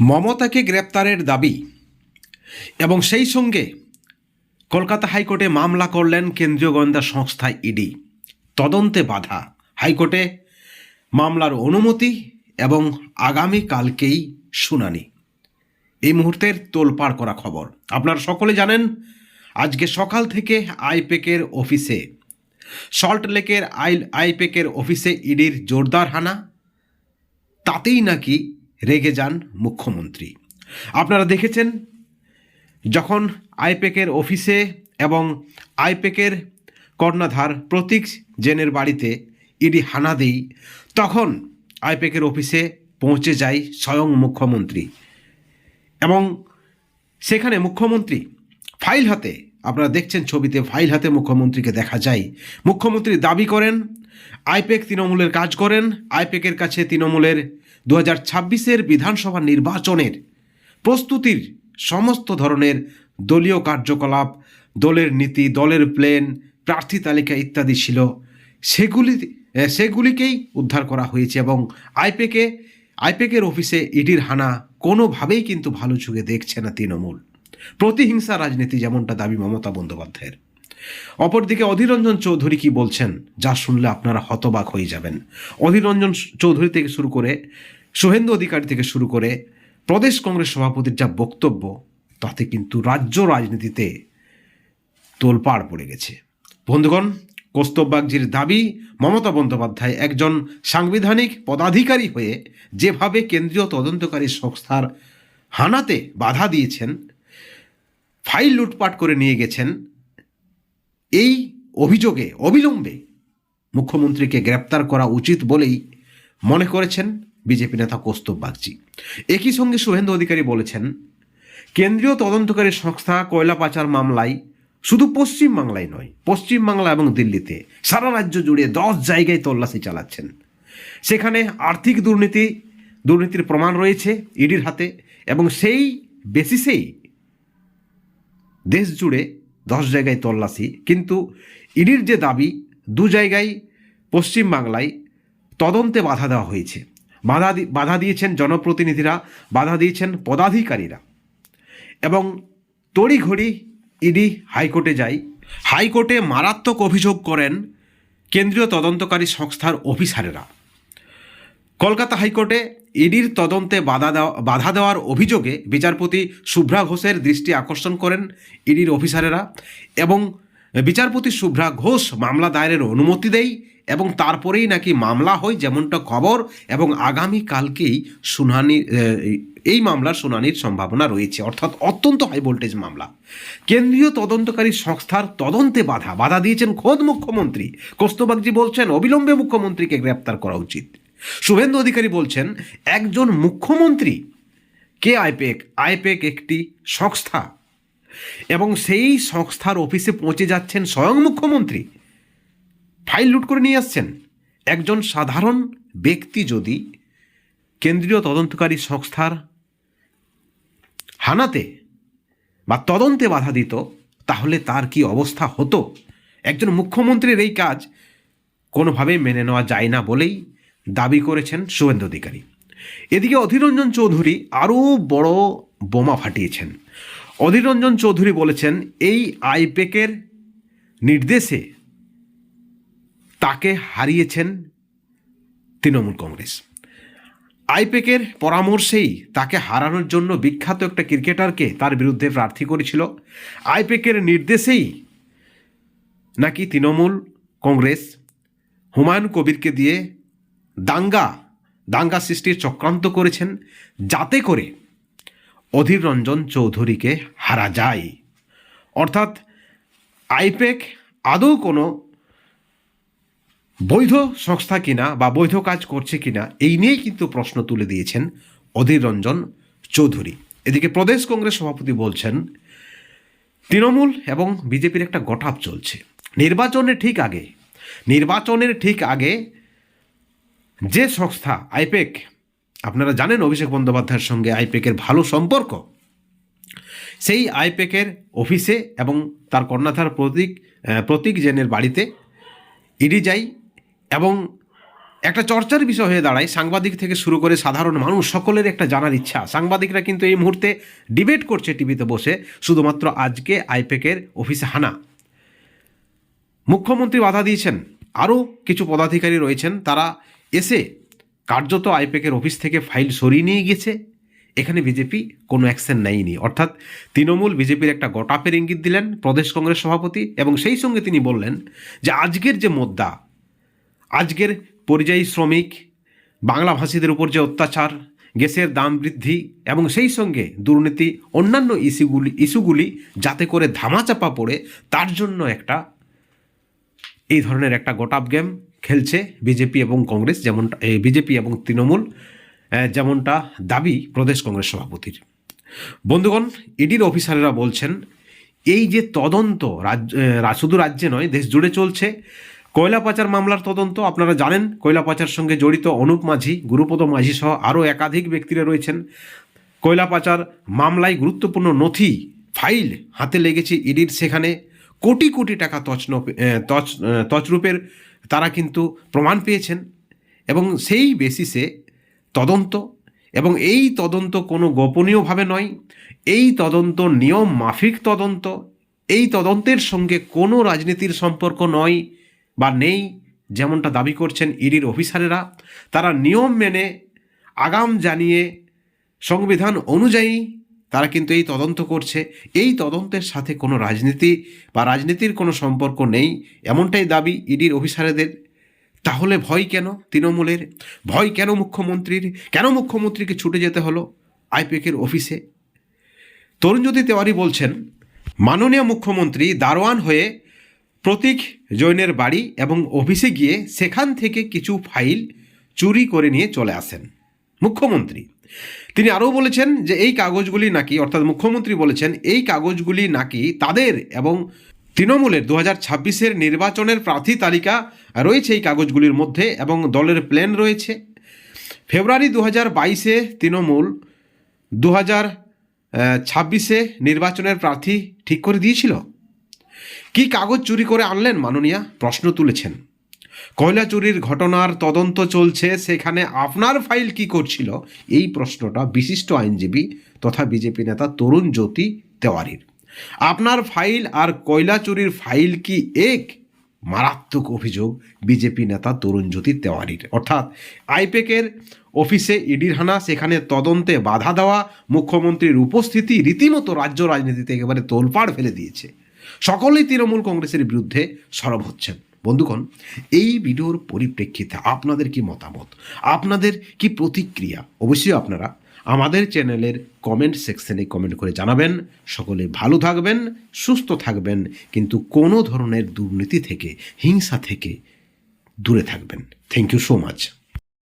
মমতাকে গ্রেপ্তারের দাবি এবং সেই সঙ্গে কলকাতা হাইকোর্টে মামলা করলেন কেন্দ্রীয় গোয়েন্দা সংস্থা ইডি। তদন্তে বাধা, হাইকোর্টে মামলার অনুমতি এবং আগামীকালকেই শুনানি। এই মুহূর্তের তোলপাড় করা খবর আপনারা সকলে জানেন। আজকে সকাল থেকে আইপ্যাকের অফিসে, সল্টলেকের আইপ্যাকের অফিসে ইডির জোরদার হানা। তাতেই নাকি রেগে যান মুখ্যমন্ত্রী। আপনারা দেখেছেন যখন আইপ্যাকের অফিসে এবং আইপ্যাকের কর্ণধার প্রতীক জেনের বাড়িতে ইডি হানা দেই, তখন আইপ্যাকের অফিসে পৌঁছে যায় স্বয়ং মুখ্যমন্ত্রী এবং সেখানে মুখ্যমন্ত্রী ফাইল হাতে, আপনারা দেখছেন ছবিতে ফাইল হাতে মুখ্যমন্ত্রীকে দেখা যায়। মুখ্যমন্ত্রী দাবি করেন আইপ্যাক তৃণমূলের কাজ করেন। আইপ্যাকের কাছে তৃণমূলের 2026-এর বিধানসভা নির্বাচনের প্রস্তুতির সমস্ত ধরনের দলীয় কার্যকলাপ, দলের নীতি, দলের প্ল্যান, প্রার্থী তালিকা ইত্যাদি ছিল। সেগুলিকেই উদ্ধার করা হয়েছে এবং আইপ্যাকের অফিসে ইডির হানা কোনোভাবেই কিন্তু ভালো চোখে দেখছে না তৃণমূল। প্রতিহিংসা রাজনীতি, যেমনটা দাবি মমতা বন্দ্যোপাধ্যায়ের। অপরদিকে অধীর রঞ্জন চৌধুরী কি বলছেন, যা শুনলে আপনারা হতবাক হয়ে যাবেন। অধীর রঞ্জন চৌধুরী থেকে শুরু করে শুভেন্দু অধিকারী থেকে শুরু করে প্রদেশ কংগ্রেস সভাপতির যা বক্তব্য, তাতে কিন্তু রাজ্য রাজনীতিতে তোলপাড় পড়ে গেছে। বন্ধুগণ, কৌস্তব বাগচির দাবি মমতা বন্দ্যোপাধ্যায় একজন সাংবিধানিক পদাধিকারী হয়ে যেভাবে কেন্দ্রীয় তদন্তকারী সংস্থার হানাতে বাধা দিয়েছেন, ফাইল লুটপাট করে নিয়ে গেছেন, এই অভিযোগে অবিলম্বে মুখ্যমন্ত্রীকে গ্রেপ্তার করা উচিত বলেই মনে করেছেন বিজেপি নেতা কৌস্তব বাগচি। একই সঙ্গে শুভেন্দু অধিকারী বলেছেন কেন্দ্রীয় তদন্তকারী সংস্থা কয়লা পাচার মামলায় শুধু পশ্চিমবাংলায় নয়, পশ্চিমবাংলা এবং দিল্লিতে সারা রাজ্য জুড়ে 10 জায়গায় তল্লাশি চালাচ্ছেন। সেখানে আর্থিক দুর্নীতির প্রমাণ রয়েছে ইডির হাতে এবং সেই বেসিসেই দেশ জুড়ে 10 জায়গায় তল্লাশি। কিন্তু ইডির যে দাবি 2 জায়গায় পশ্চিমবাংলায় তদন্তে বাধা দেওয়া হয়েছে, বাধা দিয়েছেন জনপ্রতিনিধিরা, বাধা দিয়েছেন পদাধিকারীরা এবং তড়িঘড়ি ইডি হাইকোর্টে যায়। হাইকোর্টে মারাত্মক অভিযোগ করেন কেন্দ্রীয় তদন্তকারী সংস্থার অফিসারেরা। কলকাতা হাইকোর্টে ইডির তদন্তে বাধা দেওয়ার অভিযোগে বিচারপতি শুভ্রা ঘোষের দৃষ্টি আকর্ষণ করেন ইডির অফিসারেরা এবং বিচারপতি শুভ্রা ঘোষ মামলা দায়েরের অনুমতি দেয় এবং তারপরেই নাকি মামলা হয়, যেমনটা খবর, এবং আগামীকালকেই এই মামলার শুনানির সম্ভাবনা রয়েছে। অর্থাৎ অত্যন্ত হাই ভোল্টেজ মামলা। কেন্দ্রীয় তদন্তকারী সংস্থার তদন্তে বাধা দিয়েছেন খোদ মুখ্যমন্ত্রী। কৌস্তব বাগচি বলছেন অবিলম্বে মুখ্যমন্ত্রীকে গ্রেপ্তার করা উচিত। শুভেন্দু অধিকারী বলছেন একজন মুখ্যমন্ত্রী কে আইপ্যাক একটি সংস্থা এবং সেই সংস্থার অফিসে পৌঁছে যাচ্ছেন স্বয়ং মুখ্যমন্ত্রী, ফাইল লুট করে নিয়ে আসছেন। একজন সাধারণ ব্যক্তি যদি কেন্দ্রীয় তদন্তকারী সংস্থার হানাতে বা তদন্তে বাধা দিত, তাহলে তার কি অবস্থা হতো? একজন মুখ্যমন্ত্রীর এই কাজ কোনোভাবেই মেনে নেওয়া যায় না বলেই দাবি করেছেন শুভেন্দু অধিকারী। এদিকে অধীর রঞ্জন চৌধুরী আরও বড় বোমা ফাটিয়েছেন। অধীর রঞ্জন চৌধুরী বলেছেন এই আইপ্যাকের নির্দেশে তাকে হারিয়েছেন তৃণমূল কংগ্রেস। আইপ্যাকের পরামর্শেই তাকে হারানোর জন্য বিখ্যাত একটা ক্রিকেটারকে তার বিরুদ্ধে প্রার্থী করেছিল। আইপ্যাকের নির্দেশেই নাকি তৃণমূল কংগ্রেস হুমায়ুন কবিরকে দিয়ে দাঙ্গা সৃষ্টির চক্রান্ত করেছেন, যাতে করে অধীর রঞ্জন চৌধুরীকে হারা যায়। অর্থাৎ আইপ্যাক আদৌ কোনো বৈধ সংস্থা কিনা বা বৈধ কাজ করছে কিনা, এই নিয়েই কিন্তু প্রশ্ন তুলে দিয়েছেন অধীর রঞ্জন চৌধুরী। এদিকে প্রদেশ কংগ্রেস সভাপতি বলছেন তৃণমূল এবং বিজেপির একটা গঠাপ চলছে। নির্বাচনের ঠিক আগে যে সংস্থা আইপ্যাক, আপনারা জানেন অভিষেক বন্দ্যোপাধ্যায়ের সঙ্গে আইপ্যাকের ভালো সম্পর্ক, সেই আইপ্যাকের অফিসে এবং তার কর্ণধার প্রতীক জেনের বাড়িতে ইডি যাই এবং একটা চর্চার বিষয় হয়ে দাঁড়ায়, সাংবাদিক থেকে শুরু করে সাধারণ মানুষ সকলের একটা জানার ইচ্ছা। সাংবাদিকরা কিন্তু এই মুহূর্তে ডিবেট করছে টিভিতে বসে, শুধুমাত্র আজকে আইপ্যাকের অফিসে হানা। মুখ্যমন্ত্রী বাধা দিয়েছেন, আরও কিছু পদাধিকারী রয়েছেন, তারা এসে কার্যত আইপ্যাকের অফিস থেকে ফাইল সরিয়ে নিয়ে গেছে। এখানে বিজেপি কোনো অ্যাকশন নেয়নি, অর্থাৎ তৃণমূল বিজেপির একটা গটাপের ইঙ্গিত দিলেন প্রদেশ কংগ্রেস সভাপতি, এবং সেই সঙ্গে তিনি বললেন যে আজকের যে মুদ্রা, আজকের পরিযায়ী শ্রমিক বাংলাভাষীদের উপর যে অত্যাচার, গ্যাসের দাম বৃদ্ধি এবং সেই সঙ্গে দুর্নীতি, অন্যান্য ইস্যুগুলি যাতে করে ধামাচাপা পড়ে, তার জন্য একটা এই ধরনের একটা গটাপ গেম খেলছে বিজেপি এবং কংগ্রেস, যেমনটা বিজেপি এবং তৃণমূল, যেমনটা দাবি প্রদেশ কংগ্রেস সভাপতির। বন্ধুগণ, ইডির অফিসাররা বলছেন এই যে তদন্ত শুধু রাজ্যে নয়, দেশ জুড়ে চলছে। কয়লা পাচার মামলার তদন্ত, আপনারা জানেন কয়লা পাচার সঙ্গে জড়িত অনুপ মাঝি, গুরুপদ মাঝি সহ আরও একাধিক ব্যক্তিরা রয়েছেন। কয়লা পাচার মামলায় গুরুত্বপূর্ণ নথি, ফাইল হাতে লেগেছে ইডির, সেখানে কোটি কোটি টাকা তছরূপের তারা কিন্তু প্রমাণ পেয়েছেন, এবং সেই বেসিসে তদন্ত, এবং এই তদন্ত কোনো গোপনীয়ভাবে নয়, এই তদন্ত নিয়ম মাফিক তদন্ত, এই তদন্তের সঙ্গে কোনো রাজনীতির সম্পর্ক নয় বা নেই, যেমনটা দাবি করছেন ইডির অফিসারেরা। তারা নিয়ম মেনে, আগাম জানিয়ে, সংবিধান অনুযায়ী তারা কিন্তু এই তদন্ত করছে। এই তদন্তের সাথে কোনো রাজনীতি বা রাজনীতির কোনো সম্পর্ক নেই, এমনটাই দাবি ইডির অফিসারদের। তাহলে ভয় কেন তৃণমূলের, ভয় কেন মুখ্যমন্ত্রীর, কেন মুখ্যমন্ত্রীকে ছুটে যেতে হলো আইপ্যাকের অফিসে? তরুণজ্যোতি তেওয়ারি বলছেন, মাননীয় মুখ্যমন্ত্রী দারোয়ান হয়ে প্রতীক জৈনের বাড়ি এবং অফিসে গিয়ে সেখান থেকে কিছু ফাইল চুরি করে নিয়ে চলে আসেন মুখ্যমন্ত্রী। তিনি আরও বলেছেন যে এই কাগজগুলি নাকি, অর্থাৎ মুখ্যমন্ত্রী বলেছেন এই কাগজগুলি নাকি তাদের এবং তৃণমূলের 2026-এর নির্বাচনের প্রার্থী তালিকা রয়েছে এই কাগজগুলির মধ্যে, এবং দলের প্ল্যান রয়েছে। ফেব্রুয়ারি 2022-এ তৃণমূল 2026-এ নির্বাচনের প্রার্থী ঠিক করে দিয়েছিল। কি কাগজ চুরি করে আনলেন মাননীয়া, প্রশ্ন তুলেছেন। কয়লা চুরির ঘটনার তদন্ত চলছে, সেখানে আপনার ফাইল কি করছিল, এই প্রশ্নটা বিশিষ্ট আইনজীবী তথা বিজেপি নেতা তরুণজ্যোতি তেওয়ারির। আপনার ফাইল আর কয়লা চুরির ফাইল কি এক? মারাত্মক অভিযোগ বিজেপি নেতা তরুণজ্যোতি তেওয়ারির। অর্থাৎ আইপ্যাকের অফিসে ইডির হানা, সেখানে তদন্তে বাধা দেওয়া, মুখ্যমন্ত্রীর উপস্থিতি রীতিমতো রাজ্য রাজনীতিতে একেবারে তোলপাড় ফেলে দিয়েছে। সকলেই তৃণমূল কংগ্রেসের বিরুদ্ধে সরব হচ্ছেন। বন্ধুগণ, এই ভিডিওর পরিপ্রেক্ষিতে আপনাদের কি মতামত, আপনাদের কি প্রতিক্রিয়া, অবশ্যই আপনারা আমাদের চ্যানেলের কমেন্ট সেকশনে কমেন্ট করে জানাবেন। সকলে ভালো থাকবেন, সুস্থ থাকবেন, কিন্তু কোনো ধরনের দুর্নীতি থেকে, হিংসা থেকে দূরে থাকবেন। Thank you so much.